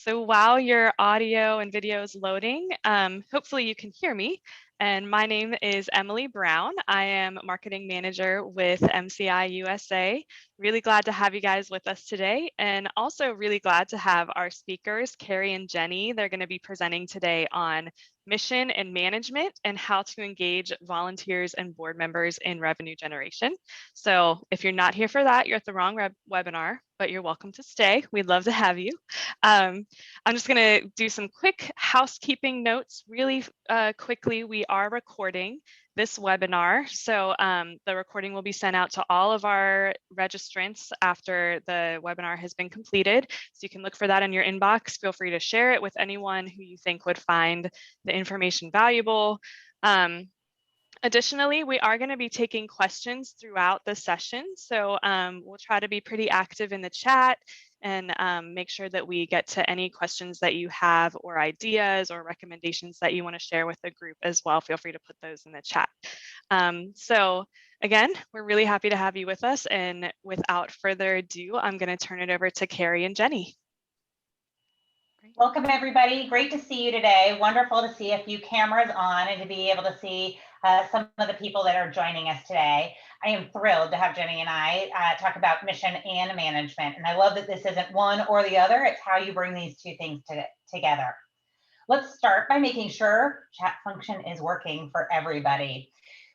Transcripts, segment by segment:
So while your audio and video is loading, hopefully you can hear me. And my name is Emily Brown. I am marketing manager with MCI USA. Really glad to have you guys with us today. And also really glad to have our speakers, Carrie and Jenny. They're going to be presenting today on mission and management and how to engage volunteers and board members in revenue generation. So if you're not here for that, you're at the wrong webinar, but you're welcome to stay. We'd love to have you. I'm just going to do some quick housekeeping notes really quickly. We are recording this webinar. So the recording will be sent out to all of our registrants after the webinar has been completed. So you can look for that in your inbox. Feel free to share it with anyone who you think would find the information valuable. Additionally, we are going to be taking questions throughout the session. So we'll try to be pretty active in the chat and make sure that we get to any questions that you have or ideas or recommendations that you want to share with the group as well. Feel free to put those in the chat. So again, we're really happy to have you with us. And without further ado, I'm going to turn it over to Carrie and Jenny. Welcome, everybody. Great to see you today. Wonderful to see a few cameras on and to be able to see some of the people that are joining us today. I am thrilled to have Jenny and I talk about mission and management. And I love that this isn't one or the other. It's how you bring these two things together. Let's start by making sure chat function is working for everybody.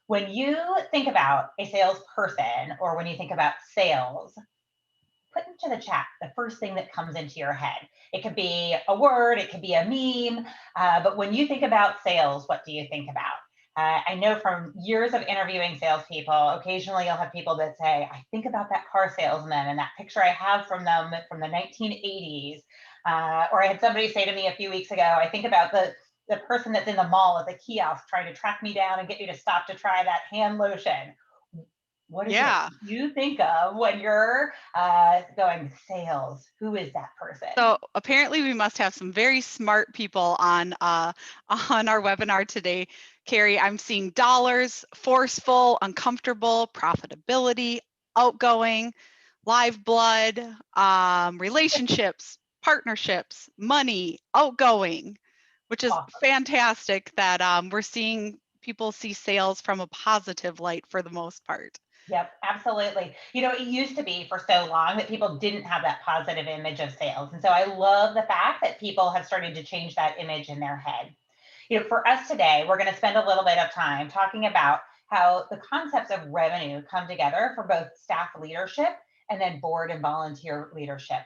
When you think about a salesperson or when you think about sales, put into the chat the first thing that comes into your head. It could be a word, it could be a meme, but when you think about sales, what do you think about? I know from years of interviewing salespeople, occasionally you'll have people that say, I think about that car salesman and that picture I have from them from the 1980s. Or I had somebody say to me a few weeks ago, I think about the person that's in the mall at the kiosk trying to track me down and get me to stop to try that hand lotion. What is it you think of when you're going sales? Who is that person? So apparently we must have some very smart people on our webinar today. Carrie, I'm seeing dollars, forceful, uncomfortable, profitability, outgoing, live blood, relationships, partnerships, money, outgoing, which is awesome. Fantastic that we're seeing people see sales from a positive light for the most part. Yep, absolutely. You know, it used to be for so long that people didn't have that positive image of sales. And so I love the fact that people have started to change that image in their head. You know, for us today, we're going to spend a little bit of time talking about how the concepts of revenue come together for both staff leadership and then board and volunteer leadership.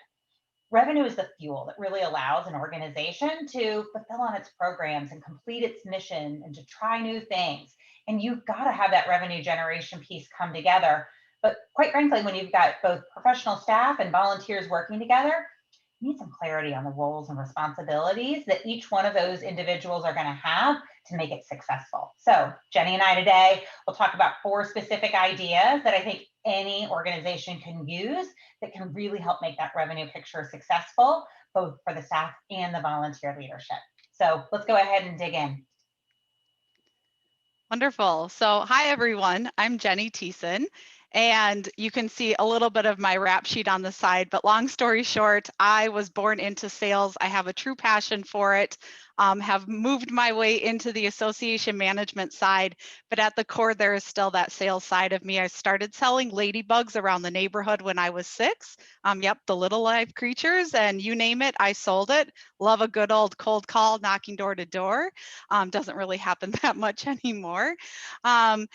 Revenue is the fuel that really allows an organization to fulfill on its programs and complete its mission and to try new things. And you've got to have that revenue generation piece come together. But quite frankly, when you've got both professional staff and volunteers working together, you need some clarity on the roles and responsibilities that each one of those individuals are going to have to make it successful. So Jenny and I today will talk about 4 specific ideas that I think any organization can use that can really help make that revenue picture successful, both for the staff and the volunteer leadership. So let's go ahead and dig in. Wonderful. So hi, everyone. I'm Jenny Teeson. And you can see a little bit of my rap sheet on the side, but long story short, I was born into sales. I have a true passion for it, have moved my way into the association management side, but at the core, there is still that sales side of me. I started selling ladybugs around the neighborhood when I was 6. Yep, the little live creatures, and you name it, I sold it. Love a good old cold call, knocking door to door. Doesn't really happen that much anymore. And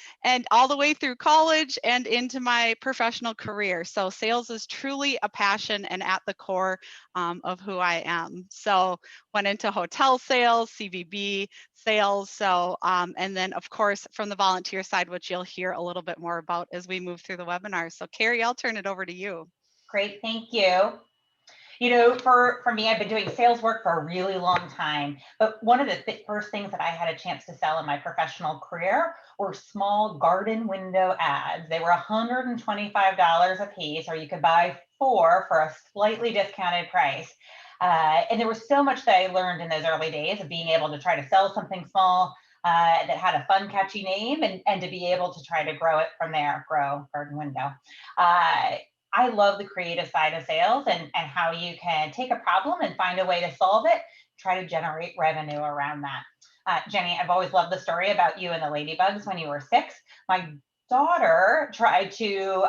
all the way through college and into my professional career. So sales is truly a passion and at the core of who I am. So went into hotel sales, CVB sales. So, and then of course, from the volunteer side, which you'll hear a little bit more about as we move through the webinar. So Carrie, I'll turn it over to you. Great, thank you. You know, for me, I've been doing sales work for a really long time, but one of the first things that I had a chance to sell in my professional career were small garden window ads. They were $125 a piece, or you could buy 4 for a slightly discounted price. And there was so much that I learned in those early days of being able to try to sell something small that had a fun, catchy name and to be able to try to grow it from there, grow garden window. I love the creative side of sales and how you can take a problem and find a way to solve it, try to generate revenue around that. Jenny, I've always loved the story about you and the ladybugs when you were 6. My daughter tried to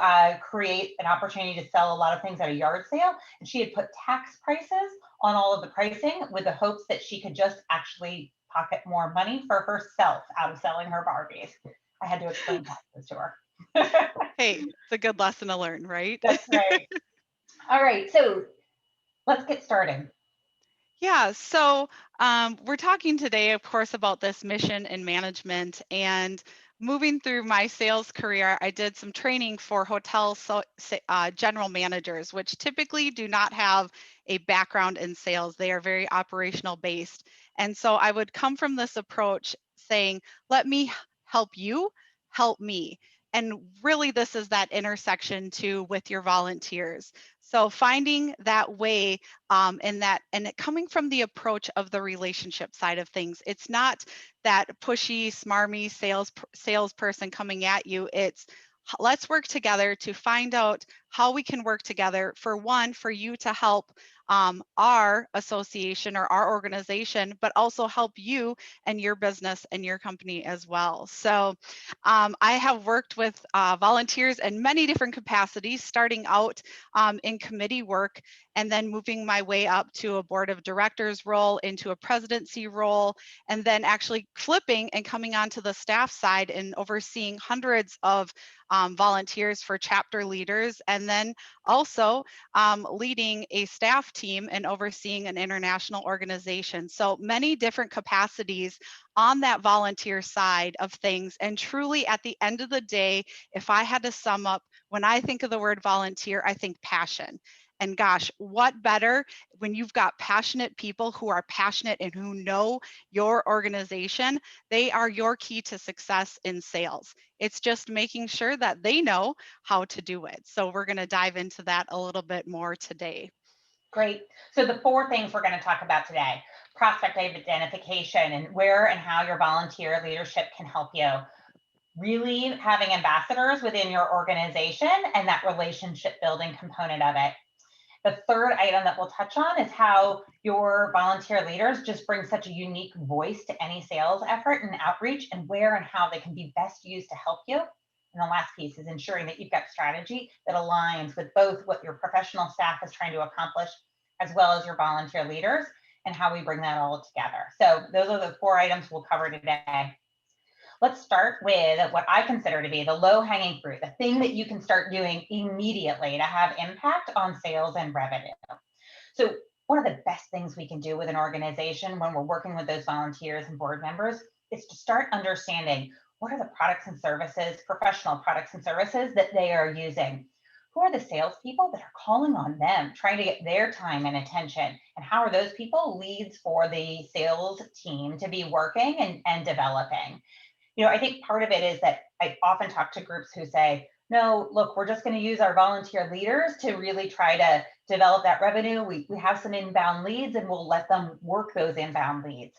create an opportunity to sell a lot of things at a yard sale, and she had put tax prices on all of the pricing with the hopes that she could just actually pocket more money for herself out of selling her Barbies. I had to explain taxes to her. Hey, it's a good lesson to learn, right? That's right. All right, so let's get started. Yeah, so we're talking today, of course, about this mission and management. And moving through my sales career, I did some training for hotel general managers, which typically do not have a background in sales. They are very operational based. And so I would come from this approach saying, let me help you, help me. And really, this is that intersection too with your volunteers. So finding that way and it coming from the approach of the relationship side of things. It's not that pushy, smarmy salesperson coming at you. It's let's work together to find out how we can work together for you to help our association or our organization, but also help you and your business and your company as well. So I have worked with volunteers in many different capacities, starting out in committee work and then moving my way up to a board of directors role, into a presidency role, and then actually flipping and coming onto the staff side and overseeing hundreds of volunteers for chapter leaders, and then also leading a staff team and overseeing an international organization. So many different capacities on that volunteer side of things. And truly at the end of the day, if I had to sum up, when I think of the word volunteer, I think passion. And gosh, what better when you've got passionate people who are passionate and who know your organization? They are your key to success in sales. It's just making sure that they know how to do it. So we're going to dive into that a little bit more today. Great. So the 4 things we're going to talk about today: prospect identification and where and how your volunteer leadership can help you. Really having ambassadors within your organization and that relationship building component of it. The third item that we'll touch on is how your volunteer leaders just bring such a unique voice to any sales effort and outreach, and where and how they can be best used to help you. And the last piece is ensuring that you've got strategy that aligns with both what your professional staff is trying to accomplish, as well as your volunteer leaders, and how we bring that all together. So those are the 4 items we'll cover today. Let's start with what I consider to be the low-hanging fruit, the thing that you can start doing immediately to have impact on sales and revenue. So one of the best things we can do with an organization when we're working with those volunteers and board members is to start understanding what are the products and services, professional products and services that they are using. Who are the salespeople that are calling on them, trying to get their time and attention? And how are those people leads for the sales team to be working and developing? I think part of it is that I often talk to groups who say, no, look, we're just going to use our volunteer leaders to really try to develop that revenue. We have some inbound leads and we'll let them work those inbound leads.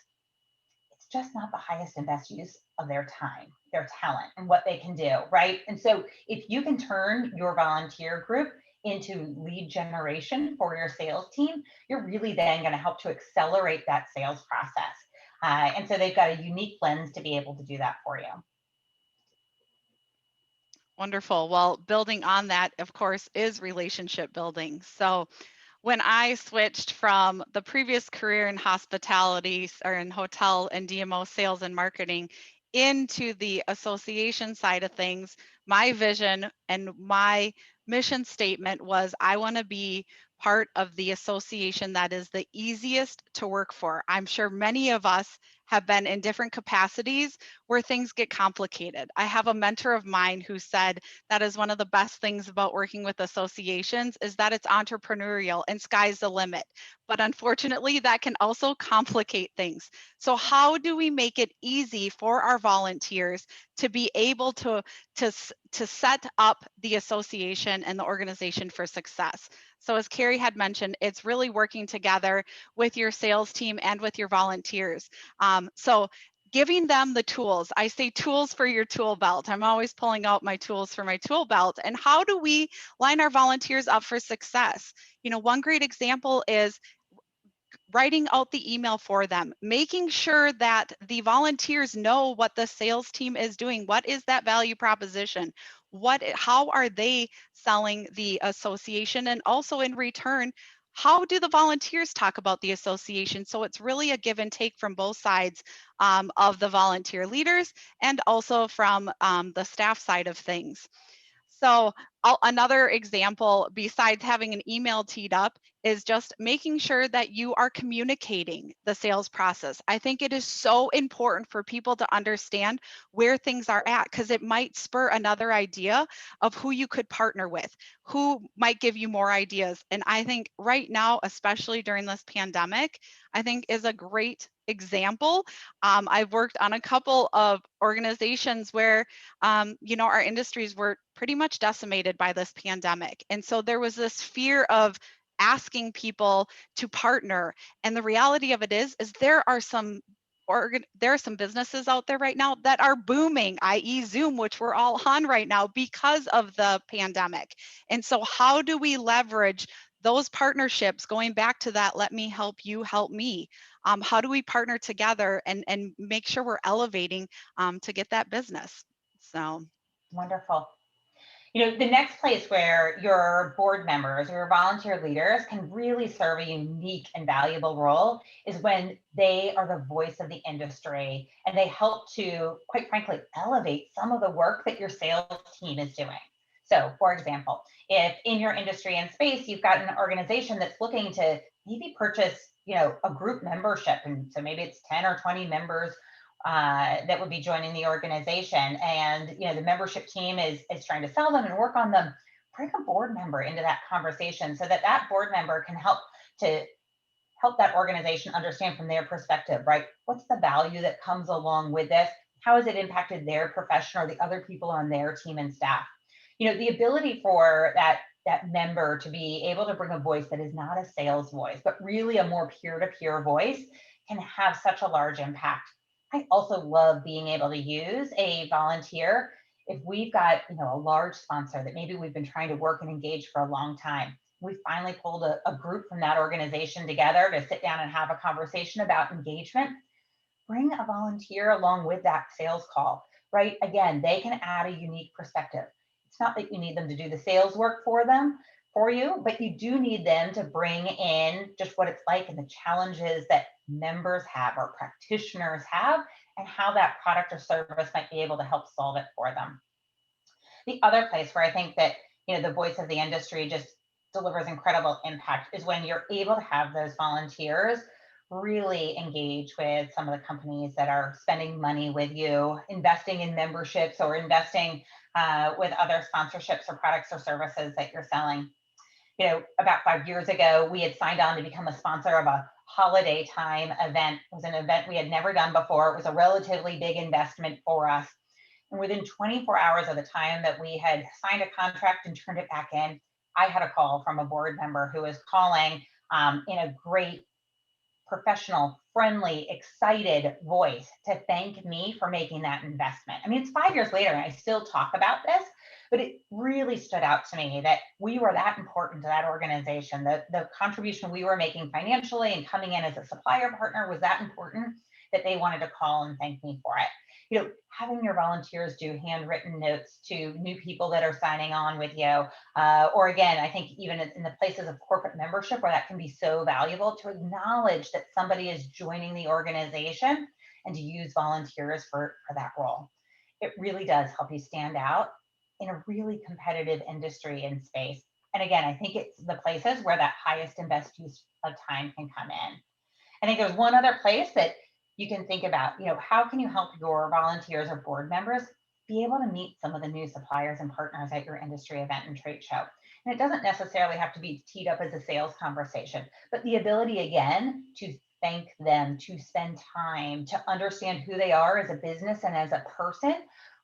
It's just not the highest and best use of their time, their talent, and what they can do, right? And so if you can turn your volunteer group into lead generation for your sales team, you're really then going to help to accelerate that sales process. And so they've got a unique lens to be able to do that for you. Wonderful. Well, building on that, of course, is relationship building. So when I switched from the previous career in hospitality or in hotel and DMO sales and marketing into the association side of things, my vision and my mission statement was I want to be part of the association that is the easiest to work for. I'm sure many of us have been in different capacities where things get complicated. I have a mentor of mine who said that is one of the best things about working with associations is that it's entrepreneurial and sky's the limit. But unfortunately, that can also complicate things. So how do we make it easy for our volunteers to be able to set up the association and the organization for success? So as Carrie had mentioned, it's really working together with your sales team and with your volunteers. So giving them the tools. I say tools for your tool belt. I'm always pulling out my tools for my tool belt. And how do we line our volunteers up for success? You know, one great example is writing out the email for them, making sure that the volunteers know what the sales team is doing. What is that value proposition? How are they selling the association? And also in return, how do the volunteers talk about the association? So it's really a give and take from both sides of the volunteer leaders and also from the staff side of things. So another example, besides having an email teed up, is just making sure that you are communicating the sales process. I think it is so important for people to understand where things are at, because it might spur another idea of who you could partner with, who might give you more ideas. And I think right now, especially during this pandemic, I think is a great example. I've worked on a couple of organizations where you know, our industries were pretty much decimated by this pandemic. And so there was this fear of asking people to partner. And the reality of it is there are some businesses out there right now that are booming, i.e. Zoom, which we're all on right now because of the pandemic. And so how do we leverage those partnerships, going back to that, let me help you help me? How do we partner together and make sure we're elevating to get that business? So Wonderful. You know, the next place where your board members or your volunteer leaders can really serve a unique and valuable role is when they are the voice of the industry and they help to, quite frankly, elevate some of the work that your sales team is doing. So, for example, if in your industry and space, you've got an organization that's looking to maybe purchase, you know, a group membership, and so maybe it's 10 or 20 members that would be joining the organization, and you know the membership team is trying to sell them and work on them, bring a board member into that conversation so that that board member can help that organization understand from their perspective, right? What's the value that comes along with this? How has it impacted their profession or the other people on their team and staff? You know, the ability for that member to be able to bring a voice that is not a sales voice, but really a more peer-to-peer voice can have such a large impact. I also love being able to use a volunteer if we've got, you know, a large sponsor that maybe we've been trying to work and engage for a long time. We finally pulled a group from that organization together to sit down and have a conversation about engagement. Bring a volunteer along with that sales call, right? Again, they can add a unique perspective. It's not that you need them to do the sales work for you, but you do need them to bring in just what it's like and the challenges that members have or practitioners have and how that product or service might be able to help solve it for them. The other place where I think that, you know, the voice of the industry just delivers incredible impact is when you're able to have those volunteers really engage with some of the companies that are spending money with you, investing in memberships or investing with other sponsorships or products or services that you're selling. You know, about 5 years ago, we had signed on to become a sponsor of a holiday time event. It was an event we had never done before. It was a relatively big investment for us. And within 24 hours of the time that we had signed a contract and turned it back in, I had a call from a board member who was calling in a great, professional, friendly, excited voice to thank me for making that investment. I mean, it's 5 years later and I still talk about this, but it really stood out to me that we were that important to that organization. The contribution we were making financially and coming in as a supplier partner was that important that they wanted to call and thank me for it. You know, having your volunteers do handwritten notes to new people that are signing on with you, or again, I think even in the places of corporate membership where that can be so valuable, to acknowledge that somebody is joining the organization and to use volunteers for that role. It really does help you stand out in a really competitive industry and space. And again, I think it's the places where that highest and best use of time can come in. I think there's one other place that you can think about, you know, how can you help your volunteers or board members be able to meet some of the new suppliers and partners at your industry event and trade show? And it doesn't necessarily have to be teed up as a sales conversation, but the ability, again, to thank them, to spend time, to understand who they are as a business and as a person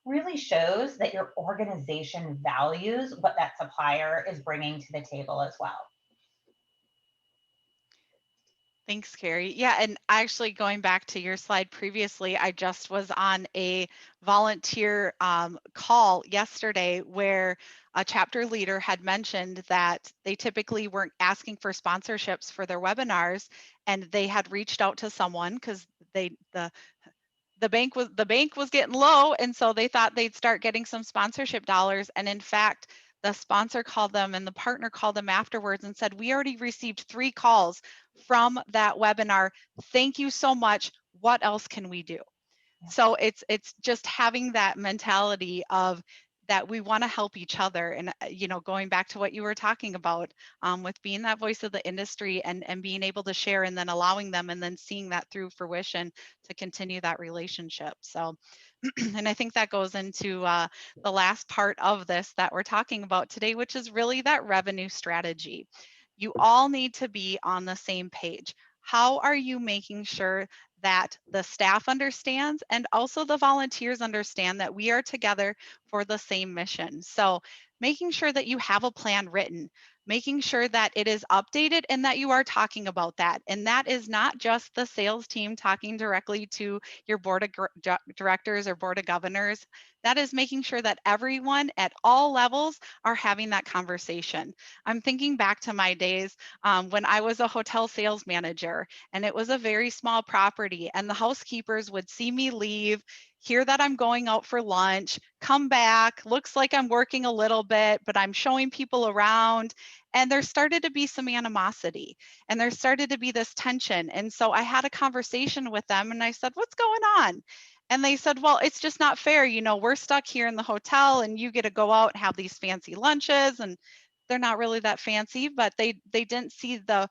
really shows that your organization values what that supplier is bringing to the table as well. Thanks, Carrie. Yeah, and actually going back to your slide previously, I just was on a volunteer call yesterday where a chapter leader had mentioned that they typically weren't asking for sponsorships for their webinars, and they had reached out to someone because the bank was getting low, and so they thought they'd start getting some sponsorship dollars. And in fact, the sponsor called them and the partner called them afterwards and said, we already received 3 calls from that webinar. Thank you so much. What else can we do? So it's just having that mentality of that we want to help each other. And going back to what you were talking about, with being that voice of the industry and being able to share and then allowing them and then seeing that through fruition to continue that relationship. So and I think that goes into the last part of this that we're talking about today, which is really that revenue strategy. You all need to be on the same page. How are you making sure that the staff understands and also the volunteers understand that we are together for the same mission? So making sure that you have a plan written, making sure that it is updated and that you are talking about that. And that is not just the sales team talking directly to your board of directors or board of governors. That is making sure that everyone at all levels are having that conversation. I'm thinking back to my days when I was a hotel sales manager, and it was a very small property, and the housekeepers would see me leave, hear that I'm going out for lunch, come back, looks like I'm working a little bit, but I'm showing people around. And there started to be some animosity and there started to be this tension. And so I had a conversation with them and I said, what's going on? And they said, well, it's just not fair. We're stuck here in the hotel and you get to go out and have these fancy lunches. And they're not really that fancy, but they didn't see the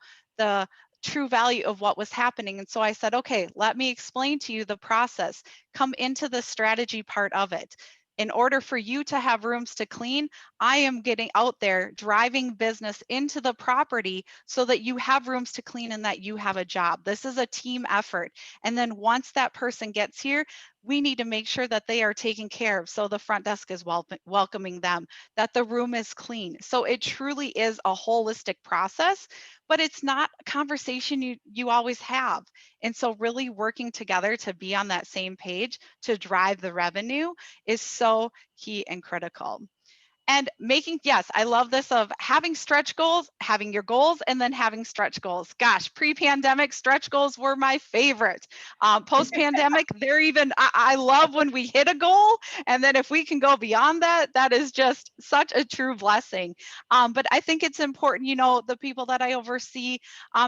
true value of what was happening. And so I said, okay, let me explain to you the process. Come into the strategy part of it. In order for you to have rooms to clean, I am getting out there, driving business into the property so that you have rooms to clean and that you have a job. This is a team effort. And then once that person gets here, we need to make sure that they are taken care of. So the front desk is welcoming them, that the room is clean. So it truly is a holistic process, but it's not a conversation you always have. And so really working together to be on that same page to drive the revenue is so key and critical. And yes, I love this of having stretch goals, having your goals, and then having stretch goals. Gosh, pre-pandemic stretch goals were my favorite. Post-pandemic, I love when we hit a goal. And then if we can go beyond that, that is just such a true blessing. But I think it's important, the people that I oversee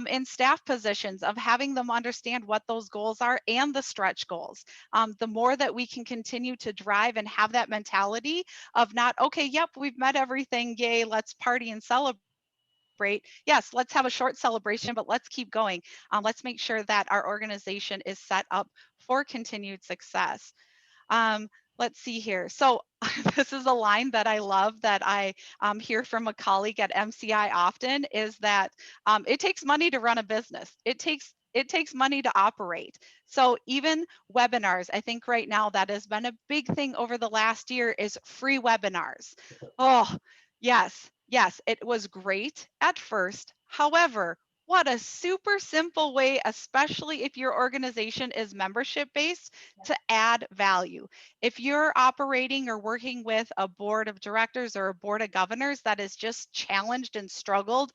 in staff positions of having them understand what those goals are and the stretch goals. The more that we can continue to drive and have that mentality of not, okay, yep, we've met everything, yay, let's party and celebrate. Yes, let's have a short celebration, but let's keep going. Let's make sure that our organization is set up for continued success. Um, let's see here. So this is a line that I love that I hear from a colleague at MCI often is that it takes money to run a business. It takes money to operate. So even webinars, I think right now that has been a big thing over the last year is free webinars. Oh, yes, it was great at first. However, what a super simple way, especially if your organization is membership based, to add value. If you're operating or working with a board of directors or a board of governors that is just challenged and struggled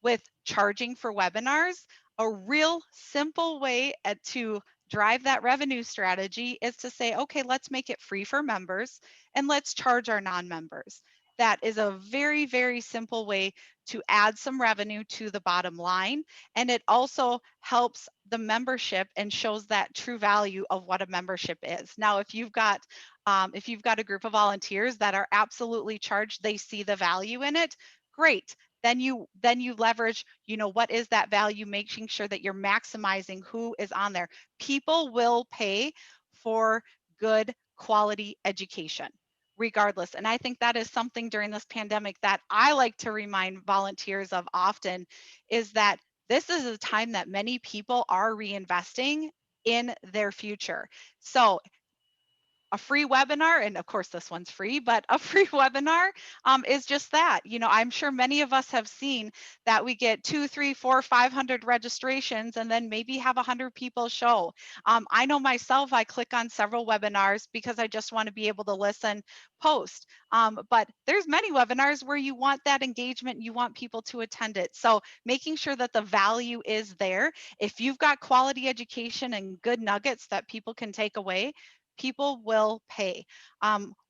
with charging for webinars, a real simple way to drive that revenue strategy is to say, okay, let's make it free for members and let's charge our non-members. That is a very, very simple way to add some revenue to the bottom line. And it also helps the membership and shows that true value of what a membership is. Now, if you've got a group of volunteers that are absolutely charged, they see the value in it, great. Then you leverage, what is that value, making sure that you're maximizing who is on there. People will pay for good quality education regardless. And I think that is something during this pandemic that I like to remind volunteers of often is that this is a time that many people are reinvesting in their future. So a free webinar, and of course this one's free, but a free webinar is just that. You know, I'm sure many of us have seen that we get 2, 3, 4, 500 registrations and then maybe have 100 people show. I know myself, I click on several webinars because I just want to be able to listen post. But there's many webinars where you want that engagement, you want people to attend it. So making sure that the value is there. If you've got quality education and good nuggets that people can take away, people will pay.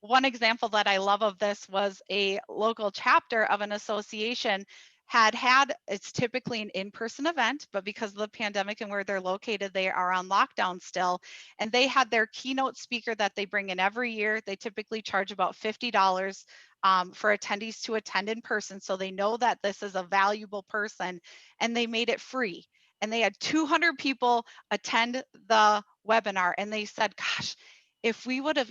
One example that I love of this was a local chapter of an association it's typically an in-person event, but because of the pandemic and where they're located, they are on lockdown still. And they had their keynote speaker that they bring in every year. They typically charge about $50 for attendees to attend in person. So they know that this is a valuable person, and they made it free. And they had 200 people attend the webinar, and they said, gosh, if we would have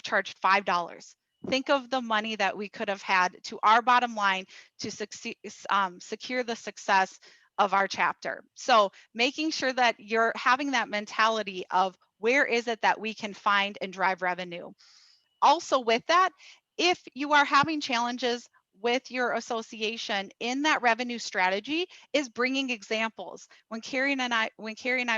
charged $5, think of the money that we could have had to our bottom line to secure the success of our chapter. So making sure that you're having that mentality of where is it that we can find and drive revenue. Also with that, if you are having challenges with your association, in that revenue strategy is bringing examples. When Carrie and I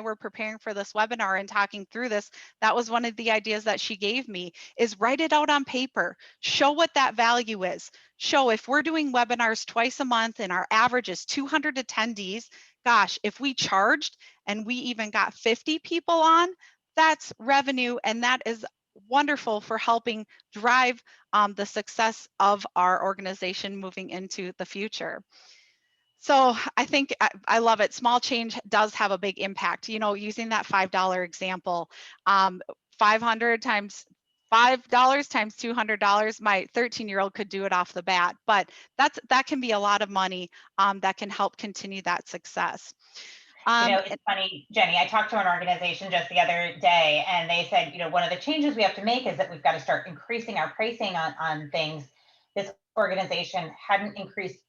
were preparing for this webinar and talking through this, that was one of the ideas that she gave me, is write it out on paper. Show what that value is. Show if we're doing webinars twice a month and our average is 200 attendees, gosh, if we charged and we even got 50 people on, that's revenue, and that is wonderful for helping drive the success of our organization moving into the future. So I think I love it. Small change does have a big impact. You know, using that $5 example, 500 times $5 times $200, my 13-year-old could do it off the bat, but that can be a lot of money that can help continue that success. You know, it's funny, Jenny, I talked to an organization just the other day, and they said, you know, one of the changes we have to make is that we've got to start increasing our pricing on things. This organization hadn't increased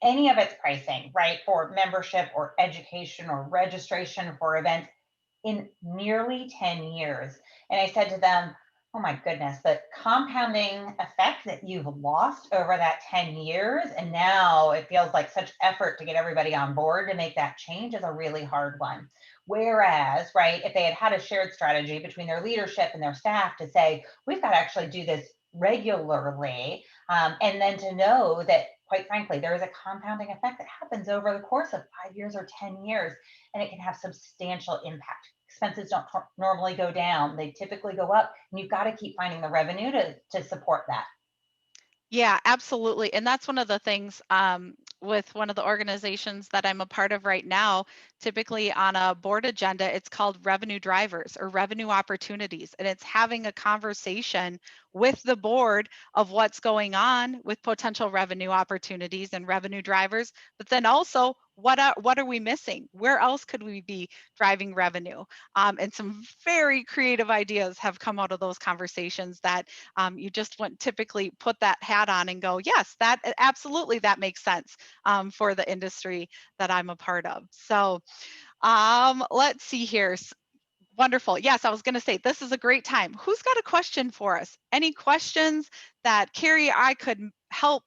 any of its pricing, right, for membership or education or registration for events in nearly 10 years. And I said to them, oh my goodness, the compounding effect that you've lost over that 10 years. And now it feels like such effort to get everybody on board to make that change is a really hard one. Whereas, right, if they had had a shared strategy between their leadership and their staff to say, we've got to actually do this regularly, and then to know that, quite frankly, there is a compounding effect that happens over the course of 5 years or 10 years, and it can have substantial impact. Expenses don't normally go down, they typically go up, and you've got to keep finding the revenue to support that. Yeah, absolutely. And that's one of the things with one of the organizations that I'm a part of right now. Typically on a board agenda, it's called revenue drivers or revenue opportunities. And it's having a conversation with the board of what's going on with potential revenue opportunities and revenue drivers, but then also what are we missing? Where else could we be driving revenue? And some very creative ideas have come out of those conversations that you just wouldn't typically put that hat on and go, yes, that absolutely, that makes sense for the industry that I'm a part of. So let's see here. Wonderful. Yes, I was going to say this is a great time. Who's got a question for us? Any questions that Carrie, I could help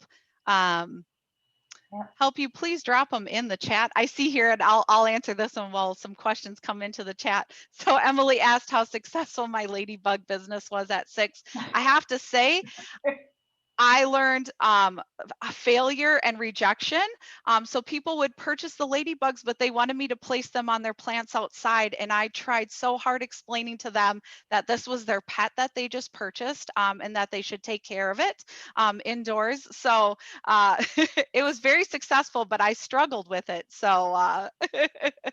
help you? Please drop them in the chat. I see here, and I'll answer this one while some questions come into the chat. So Emily asked how successful my ladybug business was at 6. I have to say, I learned failure and rejection. So people would purchase the ladybugs, but they wanted me to place them on their plants outside. And I tried so hard explaining to them that this was their pet that they just purchased and that they should take care of it indoors. So it was very successful, but I struggled with it. So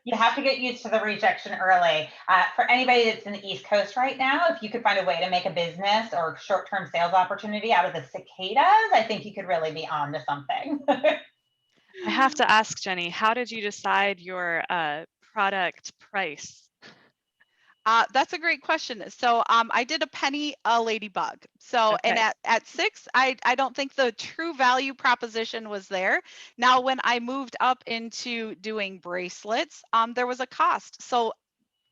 you have to get used to the rejection early. For anybody that's in the East Coast right now, if you could find a way to make a business or short-term sales opportunity out of the cicadas, I think you could really be on to something. I have to ask, Jenny, how did you decide your product price? That's a great question. So I did a penny a ladybug. So Okay. and at 6, I don't think the true value proposition was there. Now when I moved up into doing bracelets, there was a cost. So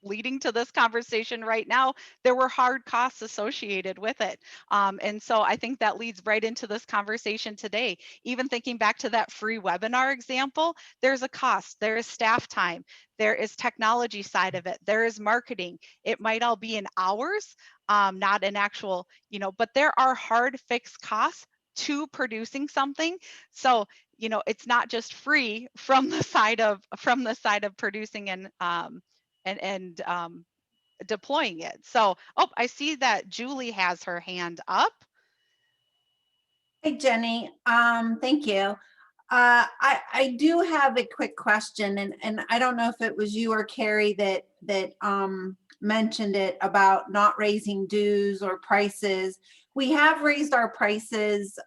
leading to this conversation right now, there were hard costs associated with it. And so I think that leads right into this conversation today. Even thinking back to that free webinar example, there's a cost, there is staff time, there is technology side of it, there is marketing. It might all be in hours, not an actual, but there are hard fixed costs to producing something. So, it's not just free from the side of producing and deploying it. So, I see that Julie has her hand up. Hey, Jenny. Thank you. I do have a quick question, and I don't know if it was you or Carrie that mentioned it about not raising dues or prices. We have raised our prices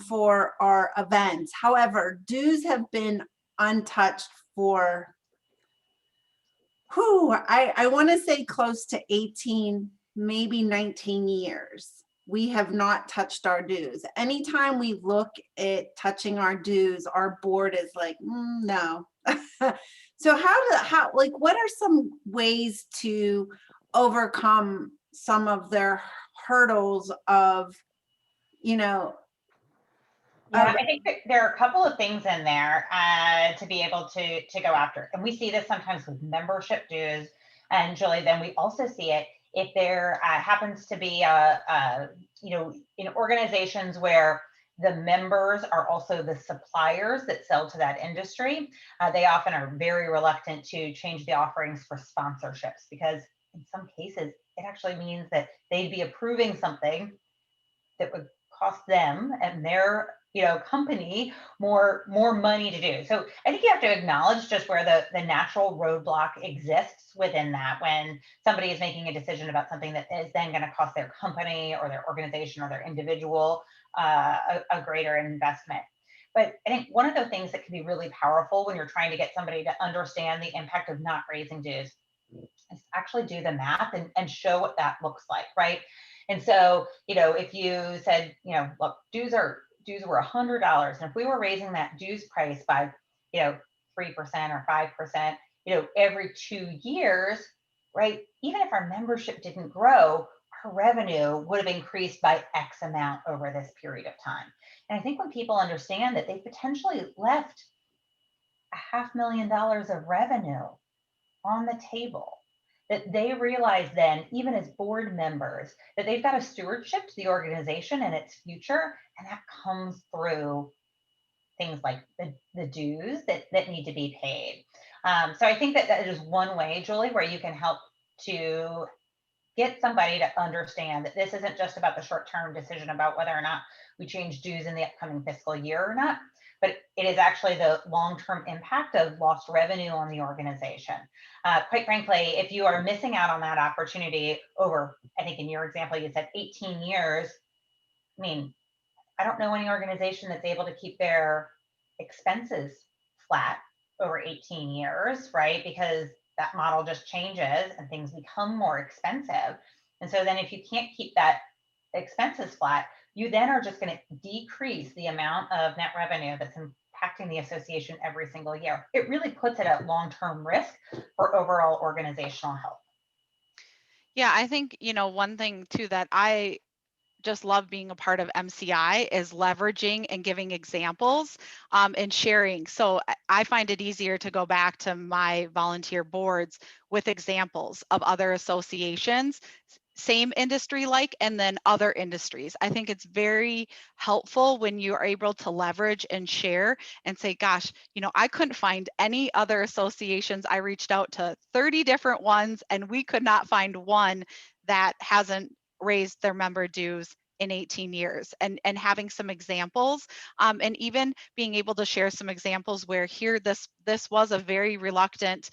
for our events. However, dues have been untouched for, I want to say close to 18, maybe 19 years. We have not touched our dues. Anytime we look at touching our dues, our board is like, no. So what are some ways to overcome some of their hurdles of, Yeah, I think that there are a couple of things in there to be able to go after. And we see this sometimes with membership dues. And Julie, then we also see it if there happens to be in organizations where the members are also the suppliers that sell to that industry. They often are very reluctant to change the offerings for sponsorships, because in some cases, it actually means that they'd be approving something that would cost them and their company more money to do. So I think you have to acknowledge just where the natural roadblock exists within that, when somebody is making a decision about something that is then going to cost their company or their organization or their individual a greater investment. But I think one of the things that can be really powerful when you're trying to get somebody to understand the impact of not raising dues is actually do the math and show what that looks like, right? And so, if you said, look, dues were $100, and if we were raising that dues price by, 3% or 5%, every 2 years, right? Even if our membership didn't grow, our revenue would have increased by X amount over this period of time. And I think when people understand that they potentially left $500,000 of revenue on the table, that they realize then, even as board members, that they've got a stewardship to the organization and its future, and that comes through things like the dues that need to be paid. So I think that is one way, Julie, where you can help to get somebody to understand that this isn't just about the short-term decision about whether or not we change dues in the upcoming fiscal year or not, but it is actually the long-term impact of lost revenue on the organization. Quite frankly, if you are missing out on that opportunity over, I think in your example, you said 18 years. I mean, I don't know any organization that's able to keep their expenses flat over 18 years, right? Because that model just changes and things become more expensive. And so then if you can't keep that expenses flat, you then are just going to decrease the amount of net revenue that's impacting the association every single year. It really puts it at long-term risk for overall organizational health. Yeah, I think, one thing too that I just love being a part of MCI is leveraging and giving examples and sharing. So I find it easier to go back to my volunteer boards with examples of other associations, same industry and then other industries. I think it's very helpful when you are able to leverage and share and say, gosh, I couldn't find any other associations. I reached out to 30 different ones and we could not find one that hasn't raised their member dues in 18 years, and having some examples and even being able to share some examples where this was a very reluctant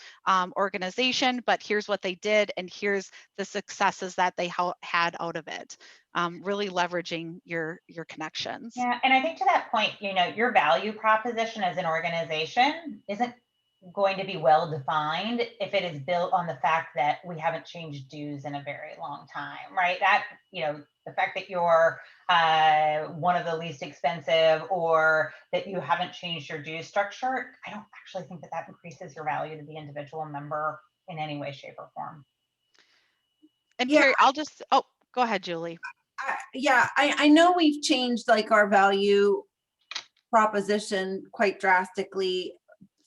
organization, but here's what they did and here's the successes that they had out of it. Really leveraging your connections. Yeah, and I think to that point, your value proposition as an organization isn't going to be well defined if it is built on the fact that we haven't changed dues in a very long time, right? That, the fact that you're one of the least expensive or that you haven't changed your dues structure, I don't actually think that increases your value to the individual member in any way, shape, or form. And Yeah. Carrie, I'll just, oh, go ahead, Julie. I know we've changed like our value proposition quite drastically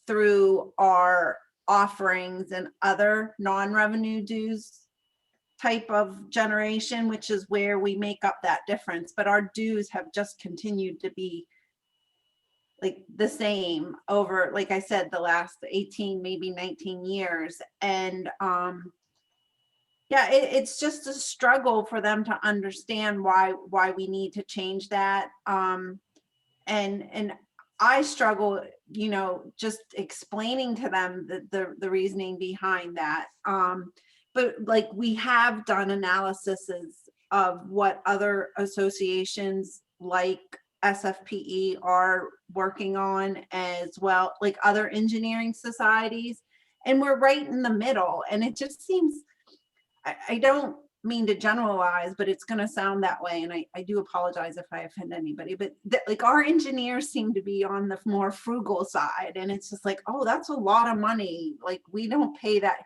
through our offerings and other non-revenue dues type of generation, which is where we make up that difference. But our dues have just continued to be like the same over, like I said, the last 18, maybe 19 years. And yeah, it's just a struggle for them to understand why we need to change that. And I struggle, you know, just explaining to them the reasoning behind that. But like we have done analyses of what other associations like SFPE are working on as well, like other engineering societies, and we're right in the middle. And it just seems, I don't mean to generalize, but it's going to sound that way. And I do apologize if I offend anybody, but like our engineers seem to be on the more frugal side. And it's just like, oh, that's a lot of money. Like we don't pay that,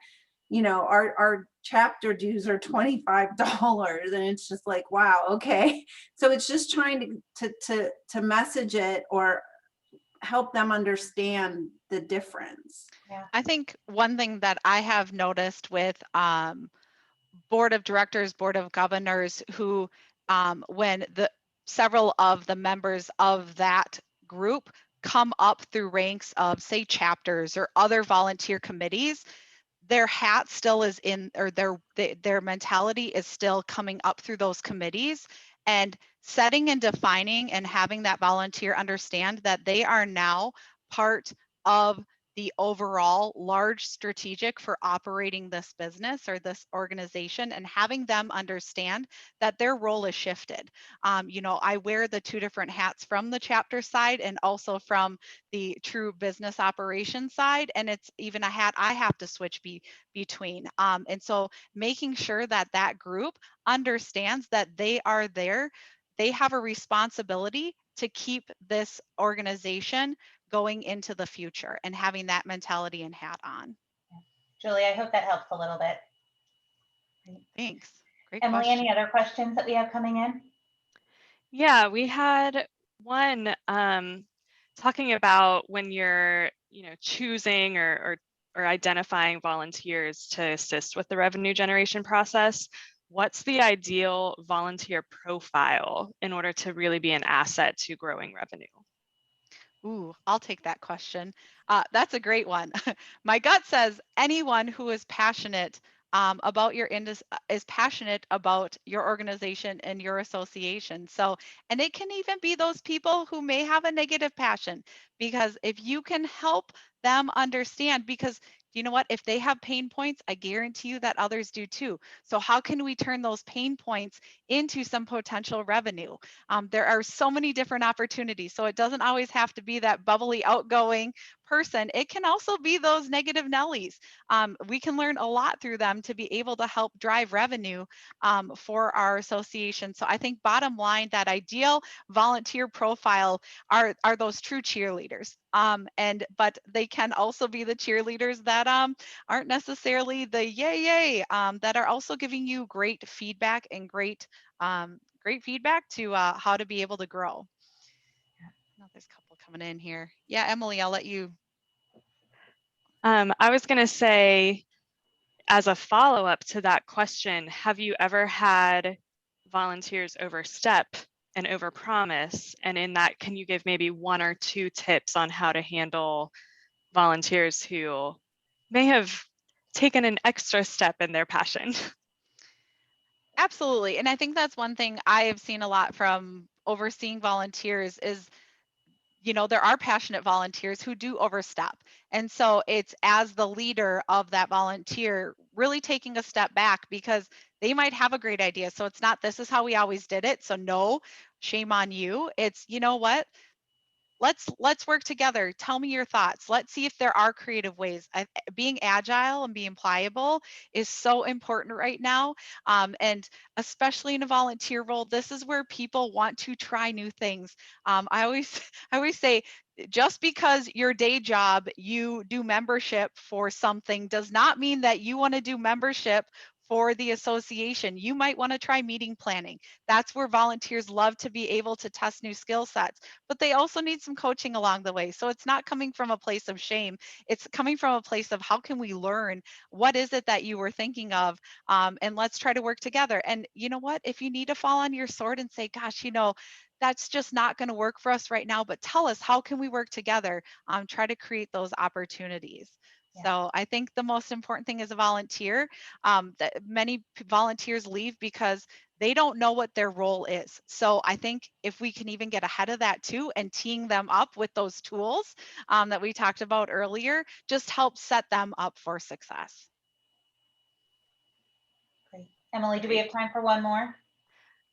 you know, our chapter dues are $25. And it's just like, wow, okay. So it's just trying to message it or help them understand the difference. Yeah. I think one thing that I have noticed with board of directors, board of governors, who when the several of the members of that group come up through ranks of, say, chapters or other volunteer committees, their hat still is in, or their mentality is still coming up through those committees, and setting and defining and having that volunteer understand that they are now part of the overall large strategic for operating this business or this organization, and having them understand that their role is shifted. You know, I wear the two different hats from the chapter side and also from the true business operations side, and it's even a hat I have to switch between. And so making sure that that group understands that they are there, they have a responsibility to keep this organization going into the future, and having that mentality and hat on. Julie, I hope that helps a little bit. Thanks. Great Emily, question. any other questions that we have coming in? Yeah, we had one talking about when you're, you know, choosing or identifying volunteers to assist with the revenue generation process. What's the ideal volunteer profile in order to really be an asset to growing revenue? Ooh, I'll take that question. That's a great one. My gut says anyone who is passionate about your is passionate about your organization and your association. So, and it can even be those people who may have a negative passion, because if you can help them understand, because you know what, if they have pain points, I guarantee you that others do too. So how can we turn those pain points into some potential revenue? There are so many different opportunities. So it doesn't always have to be that bubbly, outgoing person. It can also be those negative Nellies. We can learn a lot through them to be able to help drive revenue for our association. So I think bottom line, that ideal volunteer profile are those true cheerleaders. But they can also be the cheerleaders that aren't necessarily the yay, that are also giving you great feedback and great feedback to how to be able to grow. Oh, there's a couple coming in here. Yeah, Emily, I'll let you. I was going to say, as a follow-up to that question, have you ever had volunteers overstep and overpromise? And in that, can you give maybe one or two tips on how to handle volunteers who may have taken an extra step in their passion? Absolutely. And I think that's one thing I have seen a lot from overseeing volunteers is, you know, there are passionate volunteers who do overstep. And so it's, as the leader of that volunteer, really taking a step back, because they might have a great idea. So it's not, this is how we always did it, so no, shame on you. It's, you know what, let's work together. Tell me your thoughts. Let's see if there are creative ways. Being agile and being pliable is so important right now. And especially in a volunteer role, this is where people want to try new things. I always I always say, just because your day job you do membership for something does not mean that you want to do membership for the association. You might want to try meeting planning. That's where volunteers love to be able to test new skill sets, but they also need some coaching along the way. So it's not coming from a place of shame. It's coming from a place of how can we learn? What is it that you were thinking of? And let's try to work together. And you know what? If you need to fall on your sword and say, gosh, that's just not going to work for us right now, but tell us, how can we work together? Try to create those opportunities. Yeah. So I think the most important thing as a volunteer, that many volunteers leave because they don't know what their role is. So I think if we can even get ahead of that too, and teeing them up with those tools that we talked about earlier, just helps set them up for success. Great. Emily, do we have time for one more?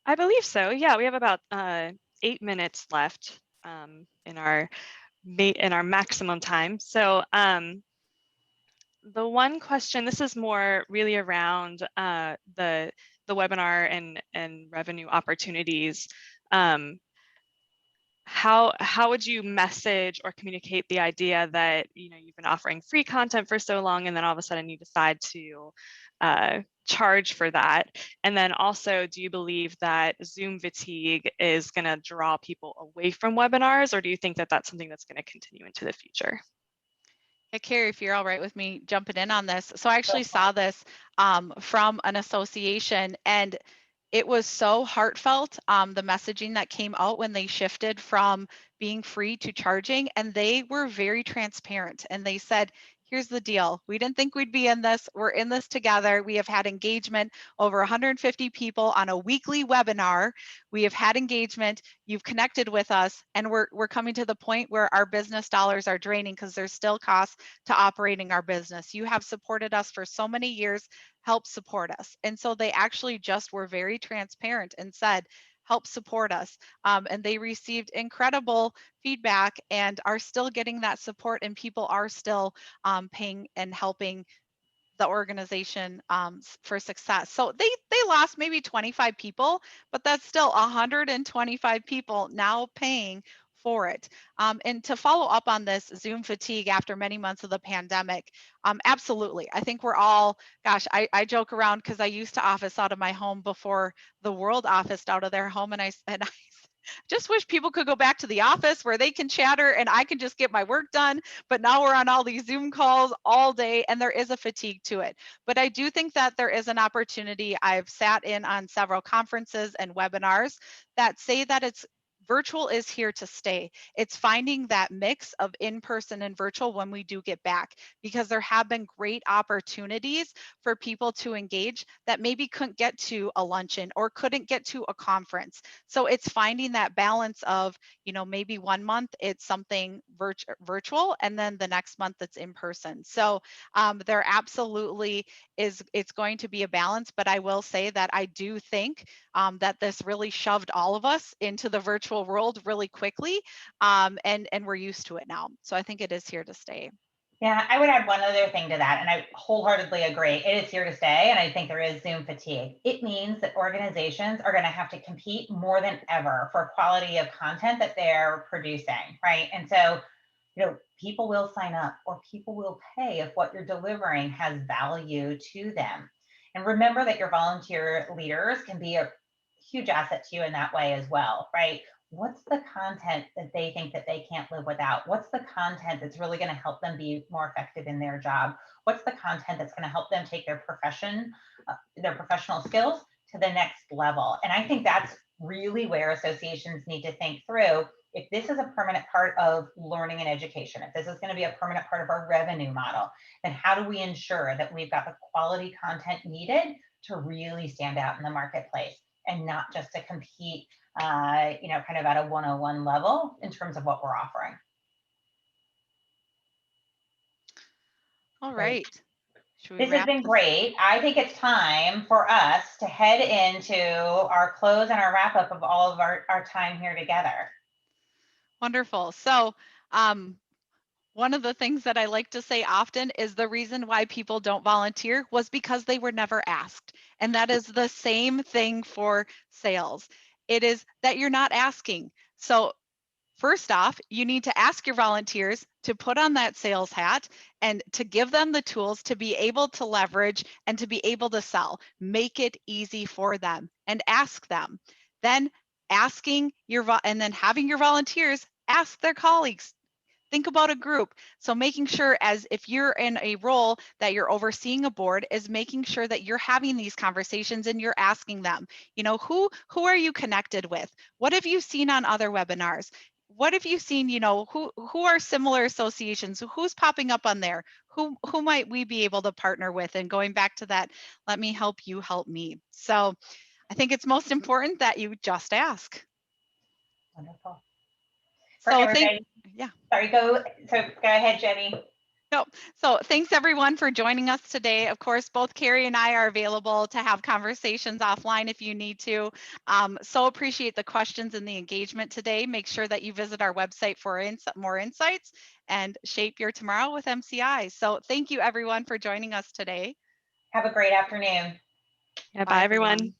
I believe so. Yeah, we have about 8 minutes left in our maximum time. So the one question, this is more really around the webinar and revenue opportunities. How would you message or communicate the idea that you've been offering free content for so long, and then all of a sudden you decide to charge for that? And then also, do you believe that Zoom fatigue is going to draw people away from webinars, or do you think that that's something that's going to continue into the future? Yeah, Carrie, if you're all right with me jumping in on this. So I actually saw this from an association, and it was so heartfelt, the messaging that came out when they shifted from being free to charging, and they were very transparent. And they said, here's the deal. We didn't think we'd be in this. We're in this together. We have had engagement, over 150 people on a weekly webinar. We have had engagement. You've connected with us, and we're coming to the point where our business dollars are draining because there's still costs to operating our business. You have supported us for so many years. Help support us. And so they actually just were very transparent and said, help support us. And they received incredible feedback and are still getting that support, and people are still paying and helping the organization for success. So they lost maybe 25 people, but that's still 125 people now paying for it. And to follow up on this Zoom fatigue after many months of the pandemic, absolutely. I think we're all, gosh, I joke around because I used to office out of my home before the world officed out of their home. And I just wish people could go back to the office where they can chatter and I can just get my work done. But now we're on all these Zoom calls all day, and there is a fatigue to it. But I do think that there is an opportunity. I've sat in on several conferences and webinars that say that virtual is here to stay. It's finding that mix of in-person and virtual when we do get back, because there have been great opportunities for people to engage that maybe couldn't get to a luncheon or couldn't get to a conference. So it's finding that balance of, maybe one month it's something virtual, and then the next month it's in person. So there absolutely it's going to be a balance, but I will say that I do think that this really shoved all of us into the virtual world really quickly, and we're used to it now. So I think it is here to stay. Yeah, I would add one other thing to that, and I wholeheartedly agree. It is here to stay, and I think there is Zoom fatigue. It means that organizations are going to have to compete more than ever for quality of content that they're producing, right? And so, people will sign up or people will pay if what you're delivering has value to them. And remember that your volunteer leaders can be a huge asset to you in that way as well, right? What's the content that they think that they can't live without? What's the content that's really going to help them be more effective in their job? What's the content that's going to help them take their professional skills to the next level? And I think that's really where associations need to think through. If this is a permanent part of learning and education, if this is going to be a permanent part of our revenue model, then how do we ensure that we've got the quality content needed to really stand out in the marketplace and not just to compete kind of at a 101 level in terms of what we're offering. All right. This has been great. I think it's time for us to head into our close and our wrap up of all of our time here together. Wonderful. So one of the things that I like to say often is the reason why people don't volunteer was because they were never asked. And that is the same thing for sales. It is that you're not asking. So first off, you need to ask your volunteers to put on that sales hat and to give them the tools to be able to leverage and to be able to sell. Make it easy for them and ask them. Then and then having your volunteers ask their colleagues. Think about a group. So making sure, as if you're in a role that you're overseeing a board, is making sure that you're having these conversations and you're asking them, who are you connected with? What have you seen on other webinars? What have you seen, who are similar associations? Who's popping up on there? Who might we be able to partner with? And going back to that, let me help you help me. So I think it's most important that you just ask. Wonderful. So yeah. Sorry, go ahead, Jenny. No. So thanks everyone for joining us today. Of course, both Carrie and I are available to have conversations offline if you need to. So appreciate the questions and the engagement today. Make sure that you visit our website for more insights and shape your tomorrow with MCI. So thank you everyone for joining us today. Have a great afternoon. Yeah, bye everyone.